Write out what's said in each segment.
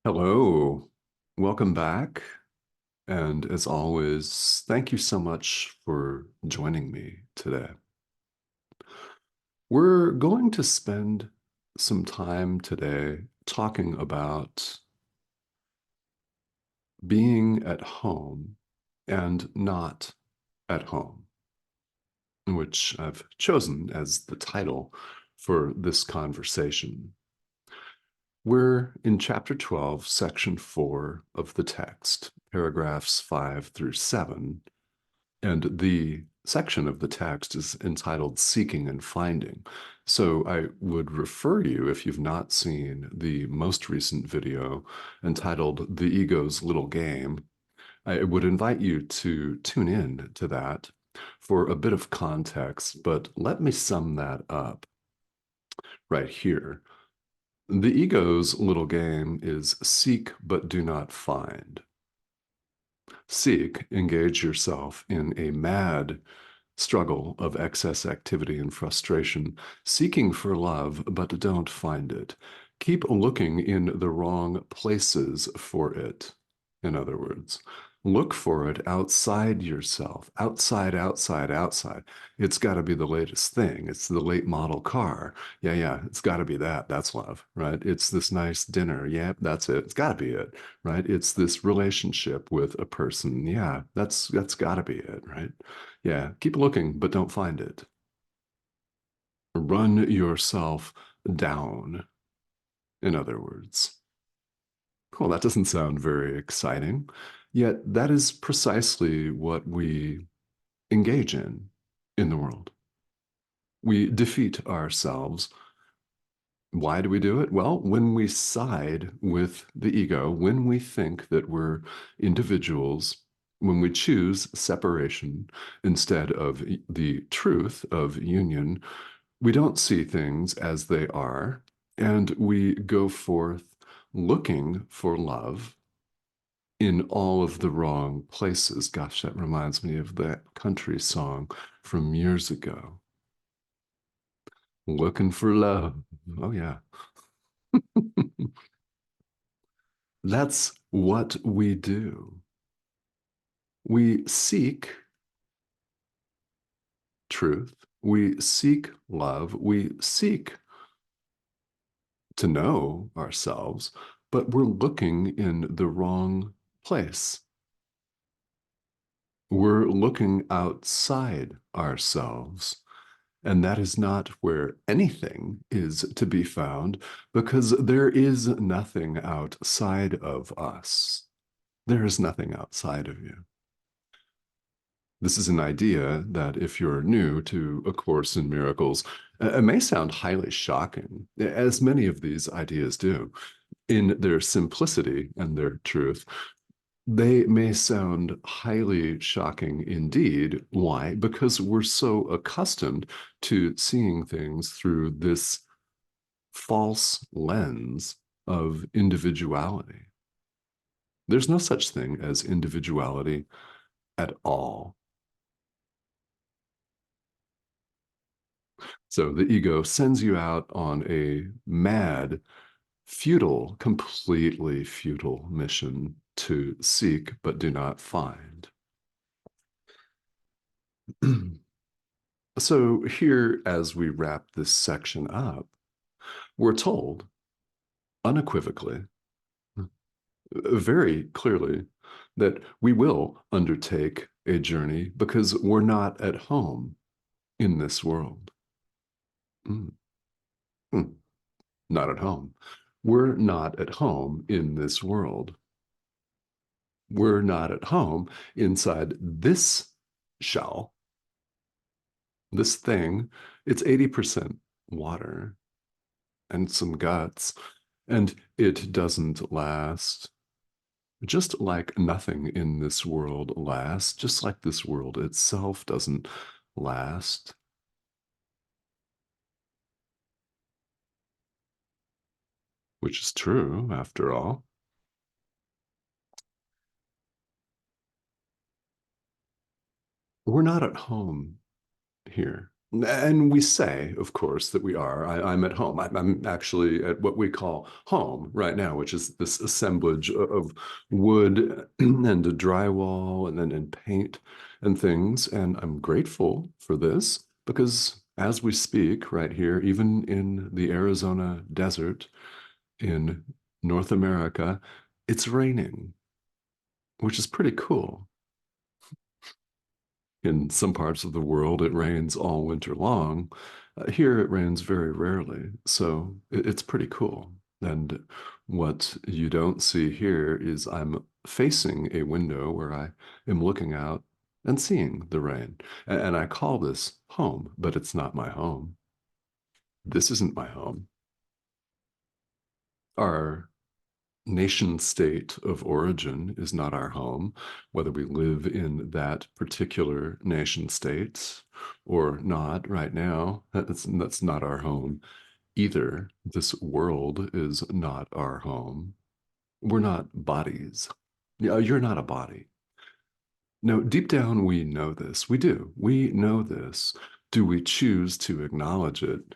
Hello, welcome back. And as always, thank you so much for joining me today. We're going to spend some time today talking about being at home and not at home, which I've chosen as the title for this conversation. We're in chapter 12, section 4 of the text, paragraphs 5 through 7. And the section of the text is entitled Seeking and Finding. So I would refer you, if you've not seen the most recent video entitled The Ego's Little Game, I would invite you to tune in to that for a bit of context, but let me sum that up right here. The ego's little game is seek but do not find. Seek, engage yourself in a mad struggle of excess activity and frustration, seeking for love, but don't find it. Keep looking in the wrong places for it. In other words, look for it outside yourself, outside, outside, outside. It's got to be the latest thing. It's the late model car. Yeah, yeah, it's got to be that. That's love, right? It's this nice dinner. Yeah, that's it. It's got to be it, right? It's this relationship with a person. Yeah, that's got to be it, right? Yeah, keep looking, but don't find it. Run yourself down, in other words. Well, that doesn't sound very exciting, yet that is precisely what we engage in the world. We defeat ourselves. Why do we do it? Well, when we side with the ego, when we think that we're individuals, when we choose separation instead of the truth of union, we don't see things as they are, and we go forth looking for love in all of the wrong places. Gosh, that reminds me of that country song from years ago. Looking for love. Oh, yeah. That's what we do. We seek truth. We seek love. We seek to know ourselves, but we're looking in the wrong place. We're looking outside ourselves, and that is not where anything is to be found because there is nothing outside of us. There is nothing outside of you. This is an idea that, if you're new to A Course in Miracles, it may sound highly shocking, as many of these ideas do, in their simplicity and their truth. They may sound highly shocking indeed. Why? Because we're so accustomed to seeing things through this false lens of individuality. There's no such thing as individuality at all. So the ego sends you out on a mad, futile, completely futile mission to seek but do not find. So here, as we wrap this section up, we're told unequivocally, very clearly, that we will undertake a journey because we're not at home in this world. Mm. Mm. Not at home. We're not at home in this world. We're not at home inside this shell, this thing. It's 80% water and some guts, and it doesn't last. Just like nothing in this world lasts, just like this world itself doesn't last, which is true after all. We're not at home here. And we say, of course, that we are. I'm at home. I'm actually at what we call home right now, which is this assemblage of wood and a drywall and then and paint and things. And I'm grateful for this because as we speak right here, even in the Arizona desert in North America, it's raining, which is pretty cool. In some parts of the world, it rains all winter long. Here, it rains very rarely, so it's pretty cool. And what you don't see here is I'm facing a window where I am looking out and seeing the rain. And I call this home, but it's not my home. This isn't my home. Our nation state of origin is not our home, whether we live in that particular nation state or not right now. That's not our home either. This world is not our home. We're not bodies. Yeah, you're not a body. No, deep down, we know this. We do. We know this. Do we choose to acknowledge it?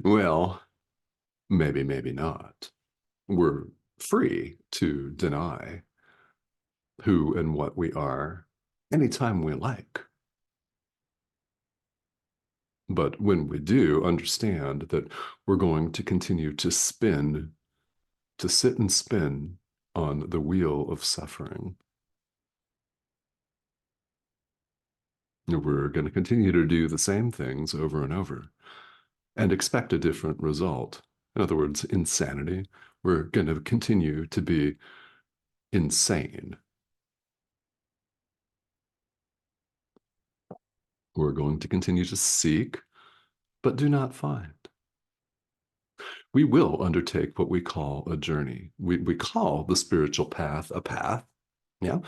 Well, maybe, maybe not. We're free to deny who and what we are anytime we like. But when we do understand that we're going to continue to spin, to sit and spin on the wheel of suffering, we're going to continue to do the same things over and over and expect a different result. In other words, insanity. We're going to continue to be insane. We're going to continue to seek, but do not find. We will undertake what we call a journey. We call the spiritual path a path. Yeah.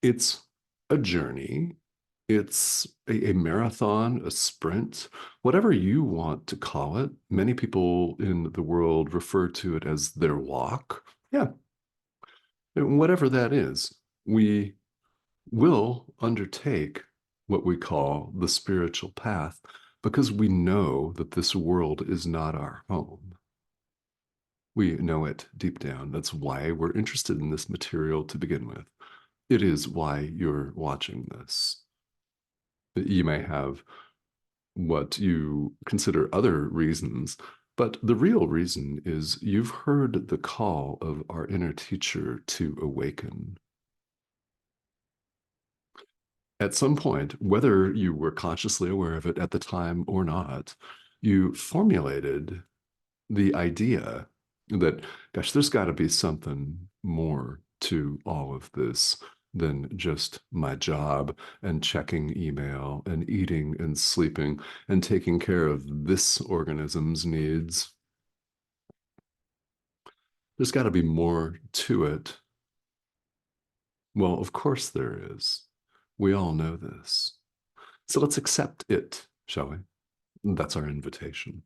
It's a journey. It's a marathon, a sprint, whatever you want to call it. Many people in the world refer to it as their walk. Yeah. And whatever that is, we will undertake what we call the spiritual path because we know that this world is not our home. We know it deep down. That's why we're interested in this material to begin with. It is why you're watching this. You may have what you consider other reasons, but the real reason is you've heard the call of our inner teacher to awaken. At some point, whether you were consciously aware of it at the time or not, you formulated the idea that, gosh, there's got to be something more to all of this than just my job and checking email and eating and sleeping and taking care of this organism's needs. There's got to be more to it. Well, of course there is. We all know this. So let's accept it, shall we? That's our invitation.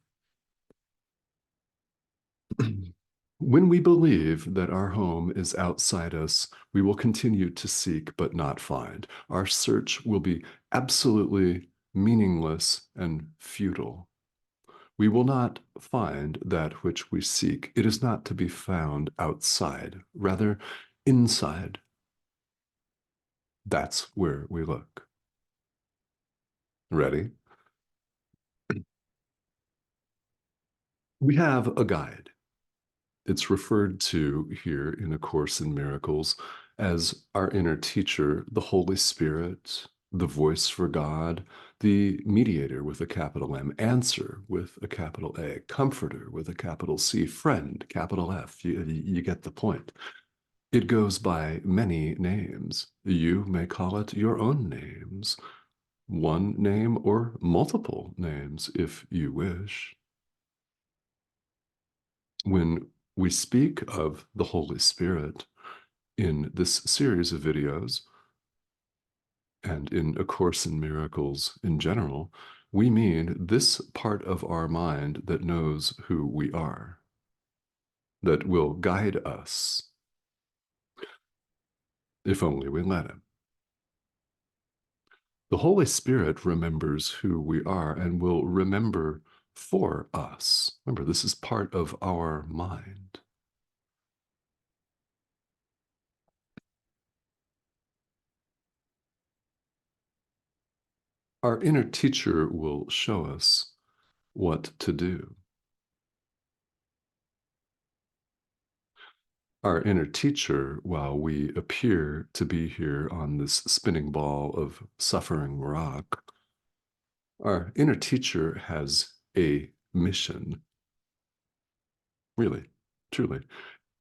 When we believe that our home is outside us, we will continue to seek but not find. Our search will be absolutely meaningless and futile. We will not find that which we seek. It is not to be found outside, rather inside. That's where we look. Ready? We have a guide. It's referred to here in A Course in Miracles as our inner teacher, the Holy Spirit, the voice for God, the mediator with a capital M, answer with a capital A, comforter with a capital C, friend, capital F. You get the point. It goes by many names. You may call it your own names, one name or multiple names if you wish. When we speak of the Holy Spirit in this series of videos and in A Course in Miracles in general, we mean this part of our mind that knows who we are, that will guide us if only we let him. The Holy Spirit remembers who we are and will remember for us. Remember, this is part of our mind. Our inner teacher will show us what to do. Our inner teacher, while we appear to be here on this spinning ball of suffering rock, our inner teacher has a mission, really, truly.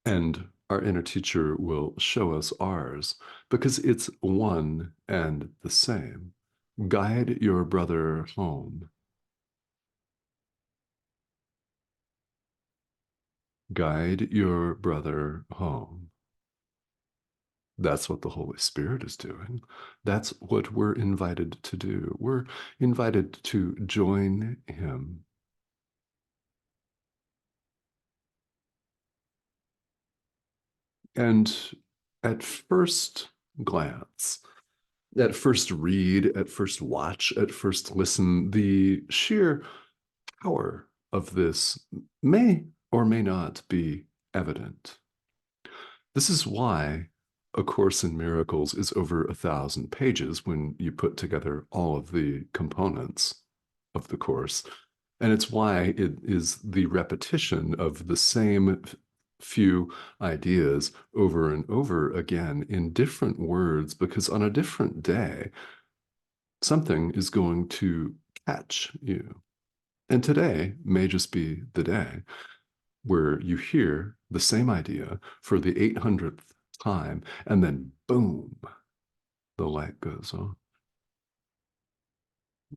And our inner teacher will show us ours because it's one and the same. Guide your brother home. Guide your brother home. That's what the Holy Spirit is doing. That's what we're invited to do. We're invited to join him. And at first glance, at first read, at first watch, at first listen, the sheer power of this may or may not be evident. This is why A Course in Miracles is over 1,000 pages when you put together all of the components of the Course. And it's why it is the repetition of the same few ideas over and over again in different words, because on a different day, something is going to catch you. And today may just be the day where you hear the same idea for the 800th time, and then boom, the light goes on.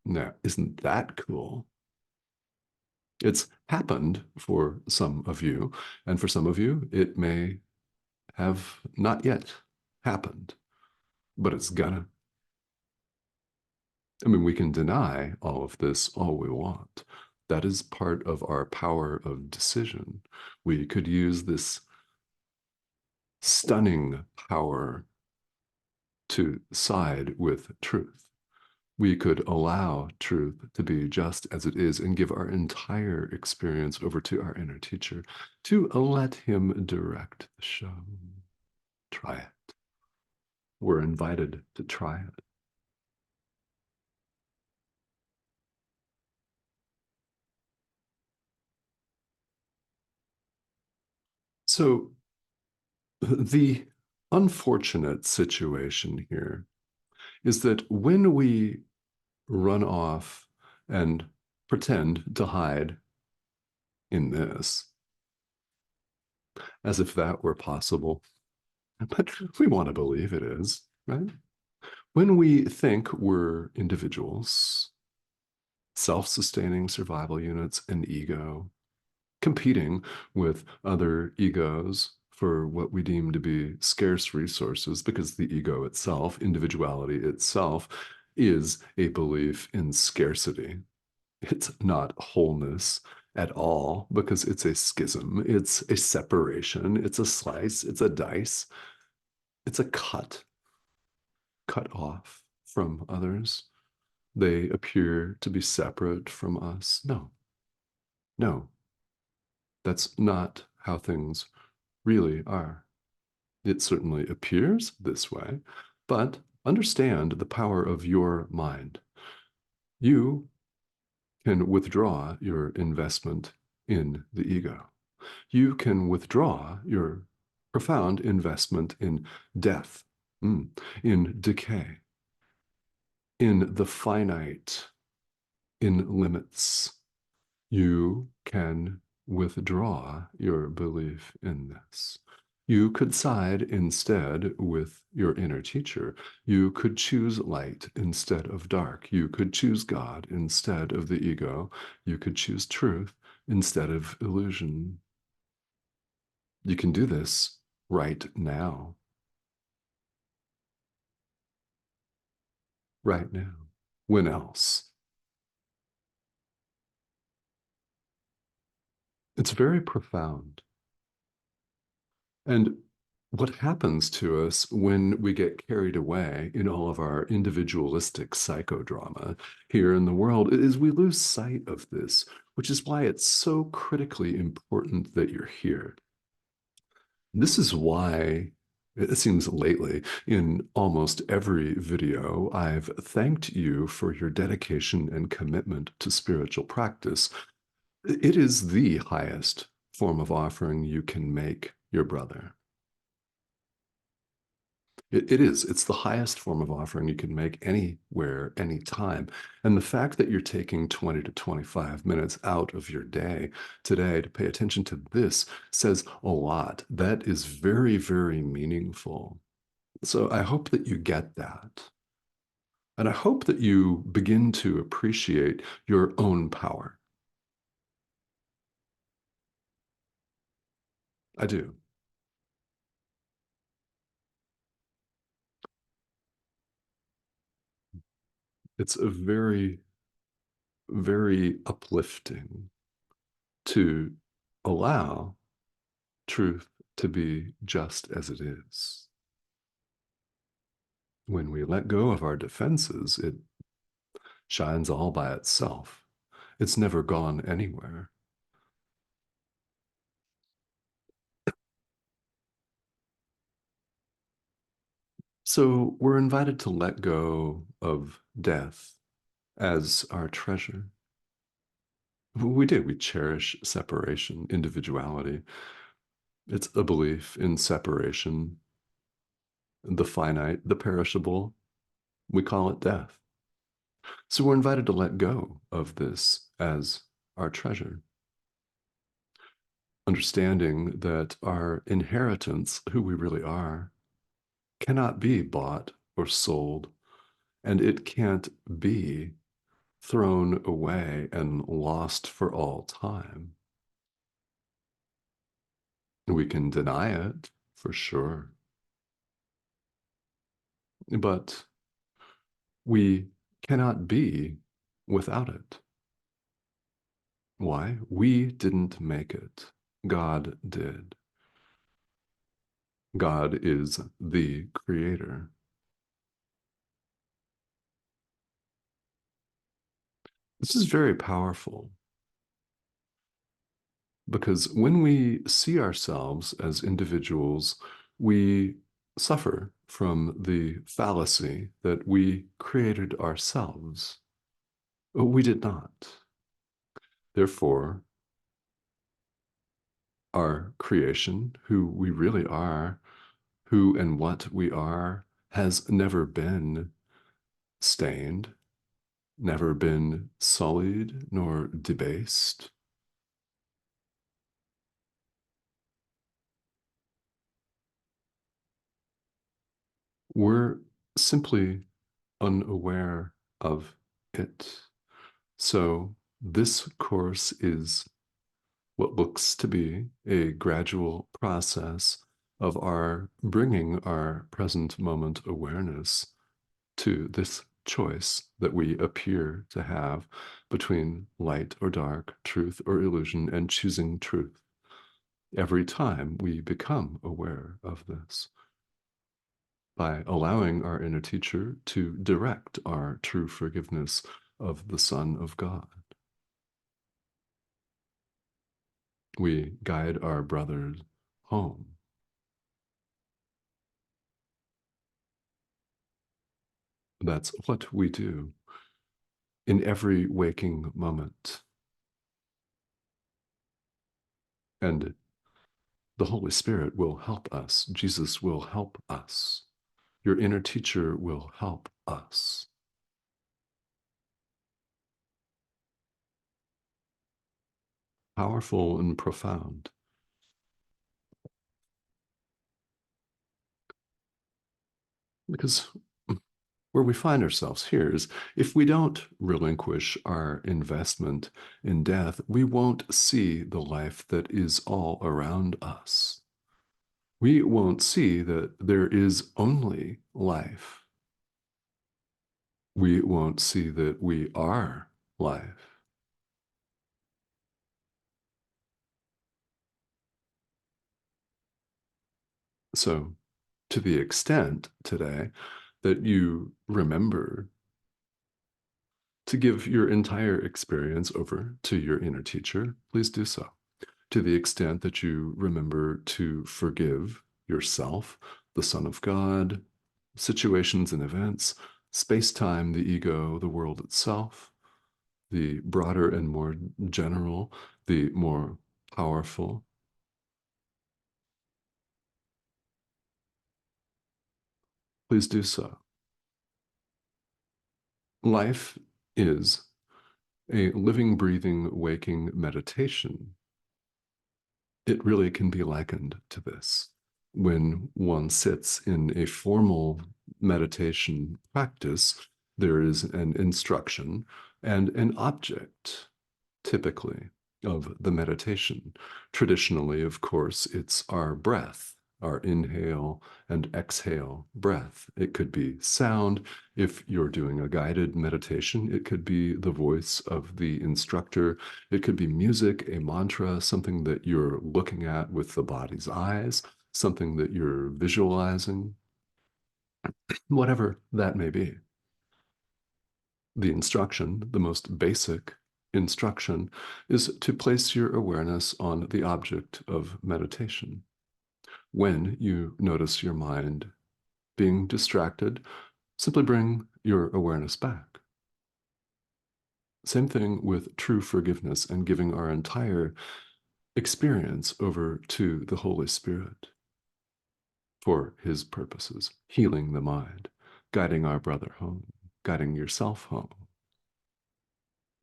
Now, isn't that cool? It's happened for some of you, and for some of you, it may have not yet happened, but it's gonna. I mean, we can deny all of this all we want. That is part of our power of decision. We could use this stunning power to side with truth. We could allow truth to be just as it is and give our entire experience over to our inner teacher to let him direct the show. Try it. We're invited to try it. So, the unfortunate situation here is that when we run off and pretend to hide in this, as if that were possible, but we want to believe it is, right? When we think we're individuals, self sustaining survival units, and ego, competing with other egos for what we deem to be scarce resources, because the ego itself, individuality itself, is a belief in scarcity. It's not wholeness at all because it's a schism, it's a separation, it's a slice, it's a dice, it's a cut off from others. They appear to be separate from us. No, no, that's not how things really are. It certainly appears this way, but understand the power of your mind. You can withdraw your investment in the ego. You can withdraw your profound investment in death, in decay, in the finite, in limits. You can withdraw your belief in this. You could side instead with your inner teacher. You could choose light instead of dark. You could choose God instead of the ego. You could choose truth instead of illusion. You can do this right now. Right now. When else? It's very profound. And What happens to us when we get carried away in all of our individualistic psychodrama here in the world is we lose sight of this, which is why it's so critically important that you're here. This is why it seems lately in almost every video, I've thanked you for your dedication and commitment to spiritual practice. It is the highest form of offering you can make your brother. It is. It's the highest form of offering you can make anywhere, anytime. And the fact that you're taking 20 to 25 minutes out of your day today to pay attention to this says a lot. That is very, very meaningful. So I hope that you get that. And I hope that you begin to appreciate your own power. I do. It's a very, very uplifting to allow truth to be just as it is. When we let go of our defenses, it shines all by itself. It's never gone anywhere. So we're invited to let go of death as our treasure. We do. We cherish separation, individuality. It's a belief in separation, the finite, the perishable. We call it death. So we're invited to let go of this as our treasure, understanding that our inheritance, who we really are, cannot be bought or sold, and it can't be thrown away and lost for all time. We can deny it for sure, but we cannot be without it. Why? We didn't make it. God did. God is the creator. This is very powerful because when we see ourselves as individuals, we suffer from the fallacy that we created ourselves. We did not. Therefore, our creation, who we really are, who and what we are, has never been stained, never been sullied nor debased. We're simply unaware of it. So, this course is what looks to be a gradual process of our bringing our present moment awareness to this choice that we appear to have between light or dark, truth or illusion, and choosing truth. Every time we become aware of this by allowing our inner teacher to direct our true forgiveness of the Son of God. We guide our brothers home. That's what we do in every waking moment. And the Holy Spirit will help us. Jesus will help us. Your inner teacher will help us. Powerful and profound. Because where we find ourselves here is if we don't relinquish our investment in death, we won't see the life that is all around us. We won't see that there is only life. We won't see that we are life. So, to the extent today that you remember to give your entire experience over to your inner teacher, please do so. To the extent that you remember to forgive yourself, the Son of God, situations and events, space time, the ego, the world itself, the broader and more general, the more powerful, please do so. Life is a living, breathing, waking meditation. It really can be likened to this. When one sits in a formal meditation practice, there is an instruction and an object, typically, of the meditation. Traditionally, of course, it's our breath, our inhale and exhale breath. It could be sound. If you're doing a guided meditation, it could be the voice of the instructor. It could be music, a mantra, something that you're looking at with the body's eyes, something that you're visualizing, whatever that may be. The instruction, the most basic instruction, is to place your awareness on the object of meditation. When you notice your mind being distracted, simply bring your awareness back. Same thing with true forgiveness and giving our entire experience over to the Holy Spirit for His purposes, healing the mind, guiding our brother home, guiding yourself home.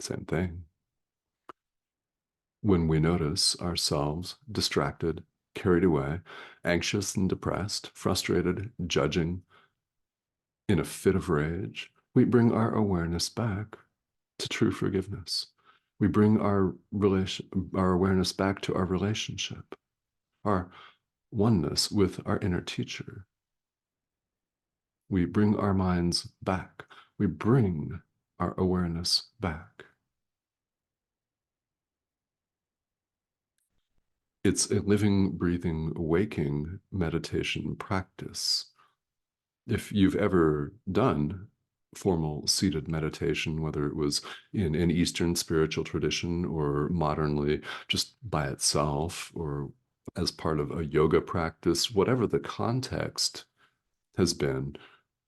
Same thing. When we notice ourselves distracted, carried away, anxious and depressed, frustrated, judging, in a fit of rage, we bring our awareness back to true forgiveness. We bring our awareness back to our relationship, our oneness with our inner teacher. We bring our minds back. We bring our awareness back. It's a living, breathing, waking meditation practice. If you've ever done formal seated meditation, whether it was in an Eastern spiritual tradition or modernly just by itself or as part of a yoga practice, whatever the context has been,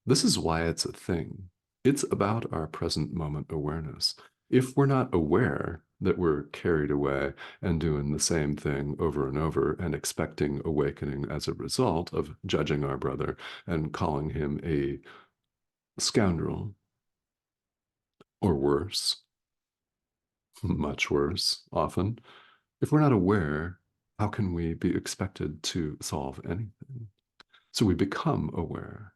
this is why it's a thing. It's about our present moment awareness. If we're not aware that we're carried away and doing the same thing over and over and expecting awakening as a result of judging our brother and calling him a scoundrel, or worse, much worse, often, if we're not aware, how can we be expected to solve anything? So we become aware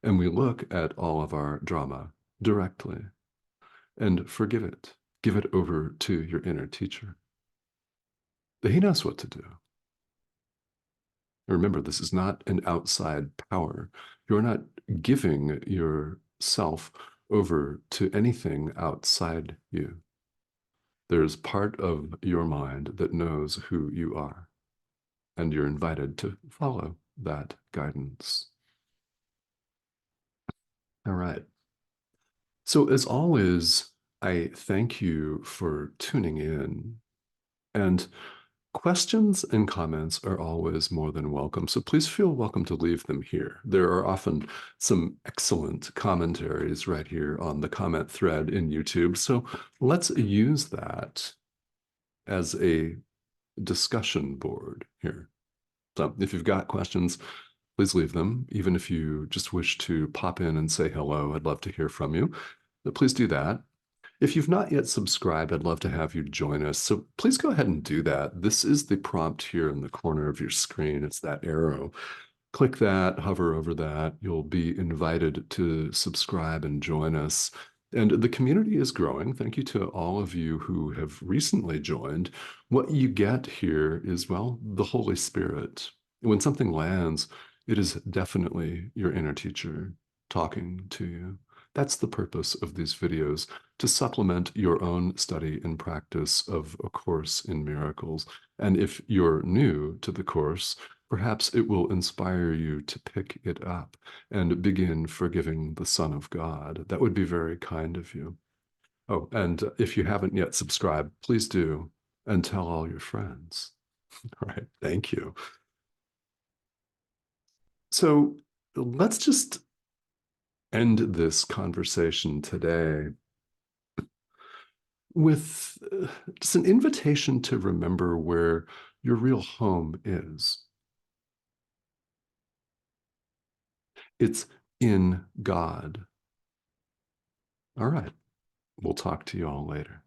and we look at all of our drama directly and forgive it. Give it over to your inner teacher. He knows what to do. Remember, this is not an outside power. You're not giving yourself over to anything outside you. There's part of your mind that knows who you are, and you're invited to follow that guidance. All right. So, as always, I thank you for tuning in. And questions and comments are always more than welcome. So please feel welcome to leave them here. There are often some excellent commentaries right here on the comment thread in YouTube. So let's use that as a discussion board here. So if you've got questions, please leave them. Even if you just wish to pop in and say hello, I'd love to hear from you. But please do that. If you've not yet subscribed, I'd love to have you join us. So please go ahead and do that. This is the prompt here in the corner of your screen. It's that arrow. Click that, hover over that. You'll be invited to subscribe and join us. And the community is growing. Thank you to all of you who have recently joined. What you get here is, well, the Holy Spirit. When something lands, it is definitely your inner teacher talking to you. That's the purpose of these videos, to supplement your own study and practice of A Course in Miracles. And if you're new to the course, Perhaps it will inspire you to pick it up and begin forgiving the Son of God. That would be very kind of you. Oh, and if you haven't yet subscribed, please do and tell all your friends. All right. Thank you. So let's just end this conversation today with just an invitation to remember where your real home is. It's in God. All right. We'll talk to you all later.